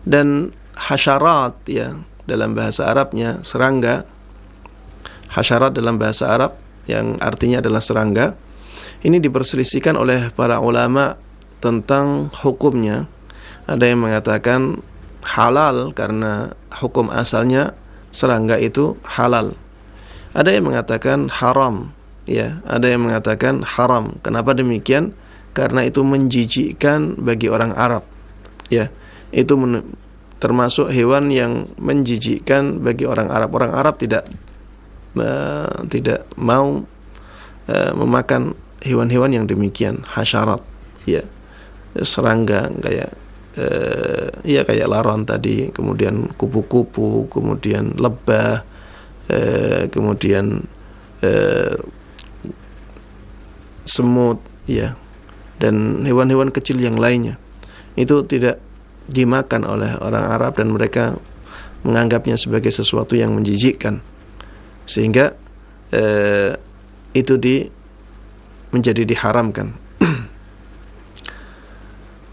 Dan hasyarat ya dalam bahasa Arabnya serangga, hasyarat dalam bahasa Arab yang artinya adalah serangga, ini diperselisihkan oleh para ulama tentang hukumnya. Ada yang mengatakan halal karena hukum asalnya serangga itu halal. Ada yang mengatakan haram, ya. Ada yang mengatakan haram. Kenapa demikian? Karena itu menjijikkan bagi orang Arab, ya. Itu termasuk hewan yang menjijikkan bagi orang Arab. Orang Arab tidak mau memakan hewan-hewan yang demikian, hasyarat, ya. Serangga kayak kayak laron tadi, kemudian kupu-kupu, kemudian lebah, kemudian semut, ya, dan hewan-hewan kecil yang lainnya. Itu tidak dimakan oleh orang Arab dan mereka menganggapnya sebagai sesuatu yang menjijikkan, sehingga itu menjadi diharamkan.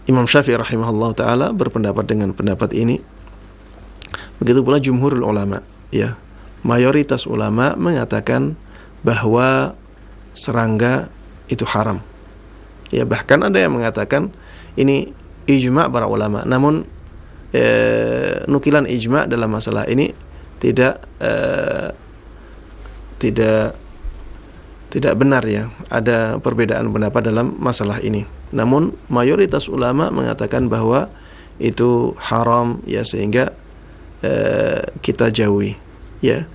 Imam Syafi'i rahimahullah ta'ala berpendapat dengan pendapat ini. Begitu pula jumhurul ulama, ya. Mayoritas ulama mengatakan bahwa serangga itu haram. Ya, bahkan ada yang mengatakan ini ijma' para ulama. Namun nukilan ijma' dalam masalah ini tidak benar, ya. Ada perbedaan pendapat dalam masalah ini. Namun mayoritas ulama mengatakan bahwa itu haram, ya, sehingga kita jauhi, ya.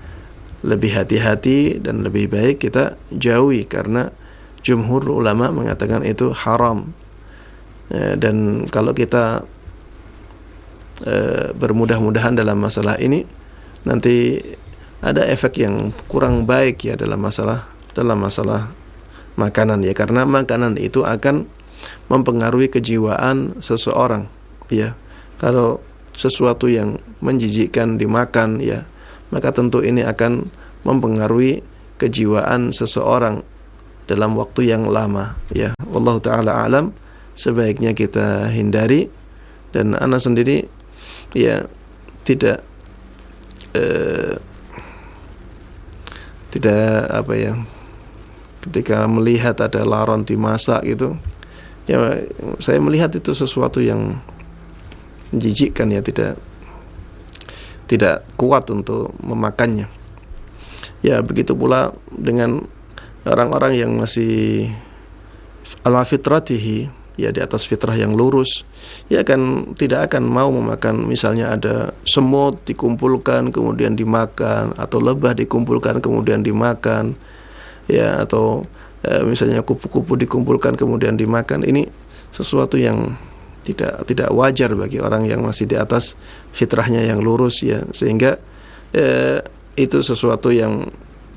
Lebih hati-hati dan lebih baik kita jauhi karena jumhur ulama mengatakan itu haram. Dan kalau kita bermudah-mudahan dalam masalah ini, nanti ada efek yang kurang baik, ya, dalam masalah makanan, ya, karena makanan itu akan mempengaruhi kejiwaan seseorang, ya. Kalau sesuatu yang menjijikkan dimakan, ya, maka tentu ini akan mempengaruhi kejiwaan seseorang dalam waktu yang lama, ya. Wallahu ta'ala alam, sebaiknya kita hindari. Dan ana sendiri, ya, tidak ketika melihat ada laron dimasak gitu, ya, saya melihat itu sesuatu yang menjijikkan, ya, tidak kuat untuk memakannya. Ya, begitu pula dengan orang-orang yang masih ala fitratihi, ya, di atas fitrah yang lurus, ya, tidak akan mau memakan, misalnya ada semut dikumpulkan kemudian dimakan, atau lebah dikumpulkan kemudian dimakan, ya, atau misalnya kupu-kupu dikumpulkan kemudian dimakan. Ini sesuatu yang tidak wajar bagi orang yang masih di atas fitrahnya yang lurus, ya, sehingga itu sesuatu yang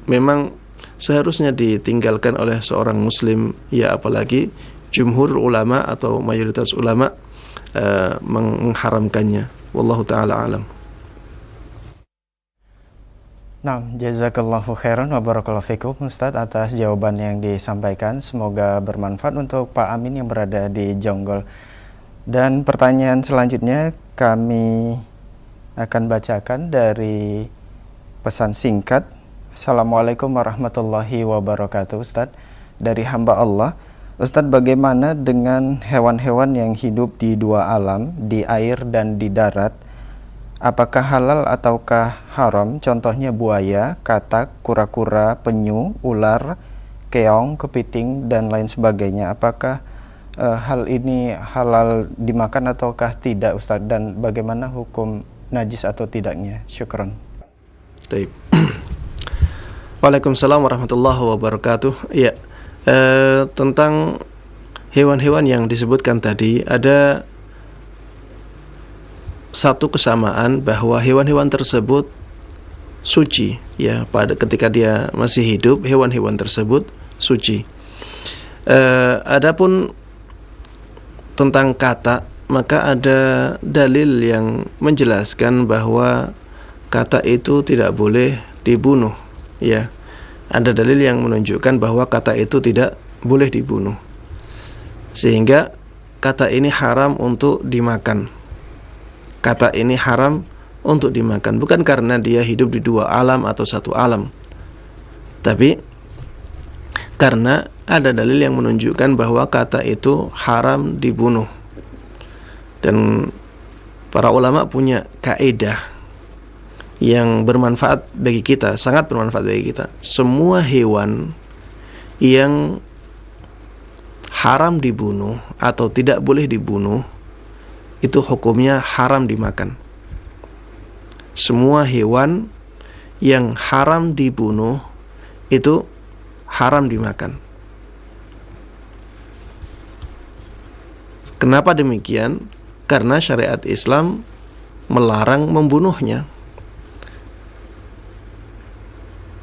memang seharusnya ditinggalkan oleh seorang muslim, ya, apalagi jumhur ulama atau mayoritas ulama mengharamkannya. Wallahu ta'ala alam. Nah, jazakallahu khairan wa barakallahu fikum Ustadz atas jawaban yang disampaikan. Semoga bermanfaat untuk Pak Amin yang berada di Jonggol. Dan pertanyaan selanjutnya kami akan bacakan dari pesan singkat. Assalamualaikum warahmatullahi wabarakatuh Ustadz. Dari hamba Allah, Ustadz, bagaimana dengan hewan-hewan yang hidup di dua alam, di air dan di darat? Apakah halal ataukah haram? Contohnya buaya, katak, kura-kura, penyu, ular, keong, kepiting, dan lain sebagainya. Apakah hal ini halal dimakan ataukah tidak, Ustadz? Dan bagaimana hukum najis atau tidaknya? Syukran. Baik. Waalaikumsalam warahmatullahi wabarakatuh. Ya, tentang hewan-hewan yang disebutkan tadi, ada satu kesamaan bahwa hewan-hewan tersebut suci, ya, pada ketika dia masih hidup hewan-hewan tersebut suci. Adapun tentang kata, maka ada dalil yang menjelaskan bahwa kata itu tidak boleh dibunuh, ya. Ada dalil yang menunjukkan bahwa kata itu tidak boleh dibunuh, sehingga kata ini haram untuk dimakan. Kata ini haram untuk dimakan, bukan karena dia hidup di dua alam atau satu alam, tapi karena ada dalil yang menunjukkan bahwa kata itu haram dibunuh. Dan para ulama punya kaidah yang bermanfaat bagi kita, sangat bermanfaat bagi kita. Semua hewan yang haram dibunuh atau tidak boleh dibunuh, itu hukumnya haram dimakan. Semua hewan yang haram dibunuh itu haram dimakan. Kenapa demikian? Karena syariat Islam melarang membunuhnya.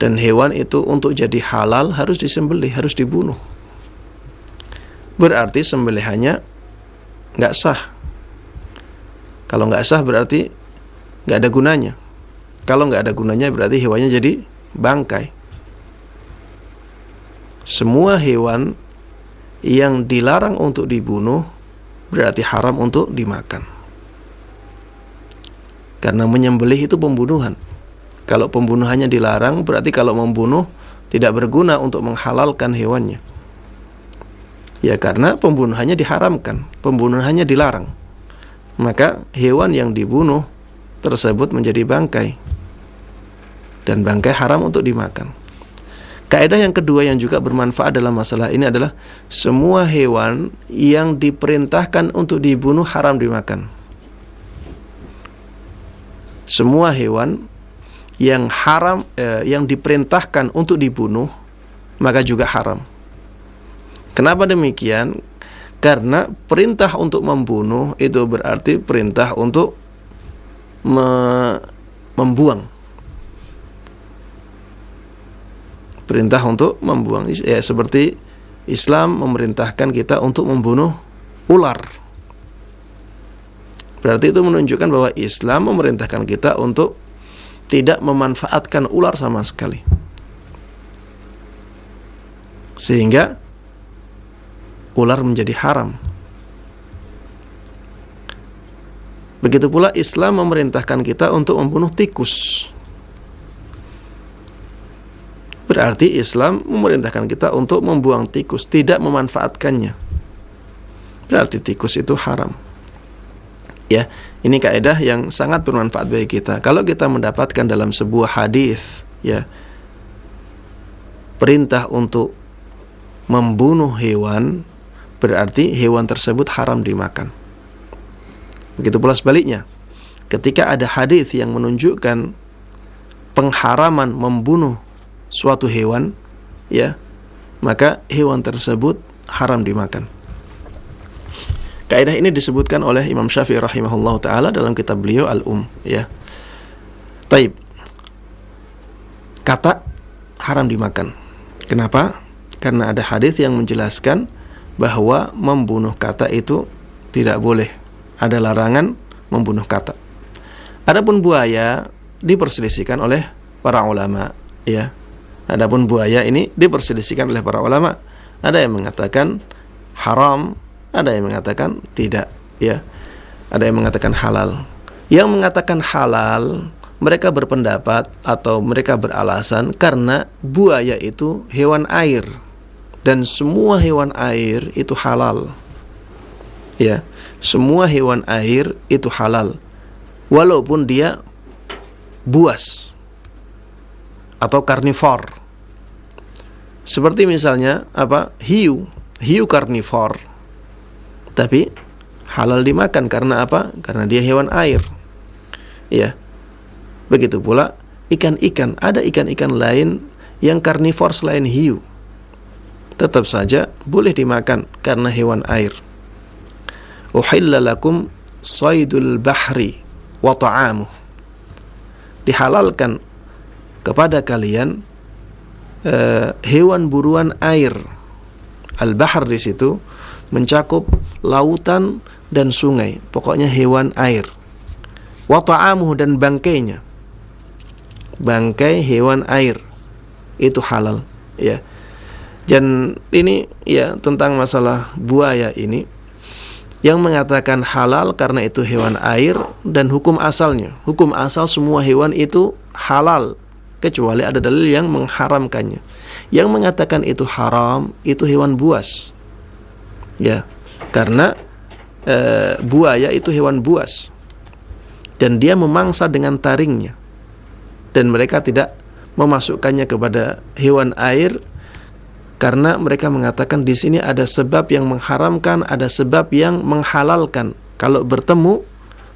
Dan hewan itu untuk jadi halal harus disembelih, harus dibunuh. Berarti sembelihannya nggak sah. Kalau nggak sah berarti nggak ada gunanya. Kalau nggak ada gunanya berarti hewannya jadi bangkai. Semua hewan yang dilarang untuk dibunuh berarti haram untuk dimakan. Karena menyembelih itu pembunuhan. Kalau pembunuhannya dilarang, berarti kalau membunuh tidak berguna untuk menghalalkan hewannya. Ya, karena pembunuhannya diharamkan, pembunuhannya dilarang. Maka hewan yang dibunuh tersebut menjadi bangkai. Dan bangkai haram untuk dimakan. Kaidah yang kedua yang juga bermanfaat dalam masalah ini adalah semua hewan yang diperintahkan untuk dibunuh haram dimakan. Semua hewan yang haram yang diperintahkan untuk dibunuh maka juga haram. Kenapa demikian? Karena perintah untuk membunuh itu berarti perintah untuk membuang. Perintah untuk membuang, ya, seperti Islam memerintahkan kita untuk membunuh ular. Berarti itu menunjukkan bahwa Islam memerintahkan kita untuk tidak memanfaatkan ular sama sekali. Sehingga ular menjadi haram. Begitu pula Islam memerintahkan kita untuk membunuh tikus. Berarti Islam memerintahkan kita untuk membuang tikus, tidak memanfaatkannya. Berarti tikus itu haram. Ya, ini kaidah yang sangat bermanfaat bagi kita. Kalau kita mendapatkan dalam sebuah hadis, ya, perintah untuk membunuh hewan, berarti hewan tersebut haram dimakan. Begitu pula sebaliknya. Ketika ada hadis yang menunjukkan pengharaman membunuh suatu hewan, ya, maka hewan tersebut haram dimakan. Kaidah ini disebutkan oleh Imam Syafi'i rahimahullah taala dalam kitab beliau Al-Um, ya. Taib. Kata haram dimakan. Kenapa? Karena ada hadis yang menjelaskan bahwa membunuh kata itu tidak boleh. Ada larangan membunuh kata. Adapun buaya diperselisihkan oleh para ulama, ya. Adapun buaya ini diperselisihkan oleh para ulama. Ada yang mengatakan haram, ada yang mengatakan tidak, ya. Ada yang mengatakan halal. Yang mengatakan halal, mereka berpendapat atau mereka beralasan karena buaya itu hewan air dan semua hewan air itu halal. Ya, semua hewan air itu halal walaupun dia buas atau karnivor. Seperti misalnya hiu karnivor. Tapi halal dimakan karena apa? Karena dia hewan air. Ya. Begitu pula ikan-ikan, ada ikan-ikan lain yang karnivor selain hiu. Tetap saja boleh dimakan karena hewan air. Uhilla lakum saydul bahri wa ta'amuh. Dihalalkan kepada kalian hewan buruan air. Al-bahr di situ mencakup lautan dan sungai, pokoknya hewan air. Wa ta'amuh, dan bangkainya. Bangkai hewan air itu halal, ya. Dan ini, ya, tentang masalah buaya ini, Yang mengatakan halal karena itu hewan air, dan hukum asalnya, hukum asal semua hewan itu halal kecuali ada dalil yang mengharamkannya. Yang mengatakan itu haram itu hewan buas, ya, karena buaya itu hewan buas dan dia memangsa dengan taringnya, dan mereka tidak memasukkannya kepada hewan air karena mereka mengatakan di sini ada sebab yang mengharamkan, ada sebab yang menghalalkan. Kalau bertemu,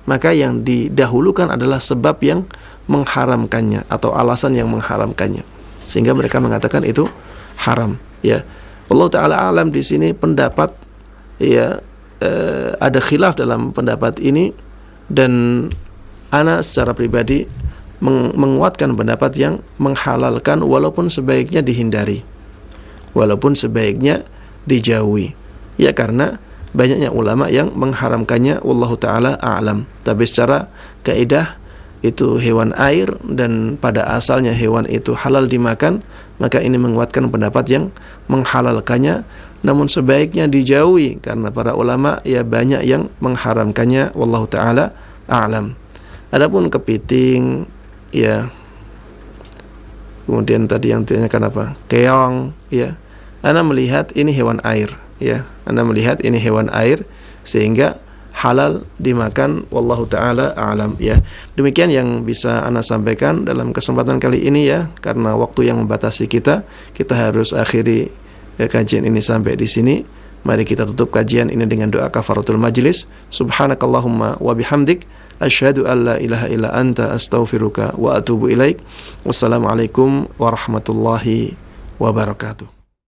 maka yang didahulukan adalah sebab yang mengharamkannya atau alasan yang mengharamkannya, sehingga mereka mengatakan itu haram. Ya, Allah Taala alam di sini pendapat, ya, ada khilaf dalam pendapat ini, dan ana secara pribadi menguatkan pendapat yang menghalalkan walaupun sebaiknya dihindari, walaupun sebaiknya dijauhi, ya, karena banyaknya ulama yang mengharamkannya, wallahu taala a'lam. Tapi secara kaidah itu hewan air dan pada asalnya hewan itu halal dimakan, maka ini menguatkan pendapat yang menghalalkannya, namun sebaiknya dijauhi karena para ulama ya banyak yang mengharamkannya, wallahu taala a'lam. Adapun kepiting, ya, kemudian tadi yang ditanyakan apa? Keong, ya. Anda melihat ini hewan air, ya. Anda melihat ini hewan air sehingga halal dimakan, wallahu taala a'lam, ya. Demikian yang bisa Anda sampaikan dalam kesempatan kali ini, ya, karena waktu yang membatasi kita harus akhiri kajian ini sampai di sini. Mari kita tutup kajian ini dengan doa kafaratul majlis. Subhanakallahumma wa bihamdik, asyhadu an la ilaha illa anta, astaghfiruka wa atubu ilaik. Wassalamualaikum warahmatullahi wabarakatuh.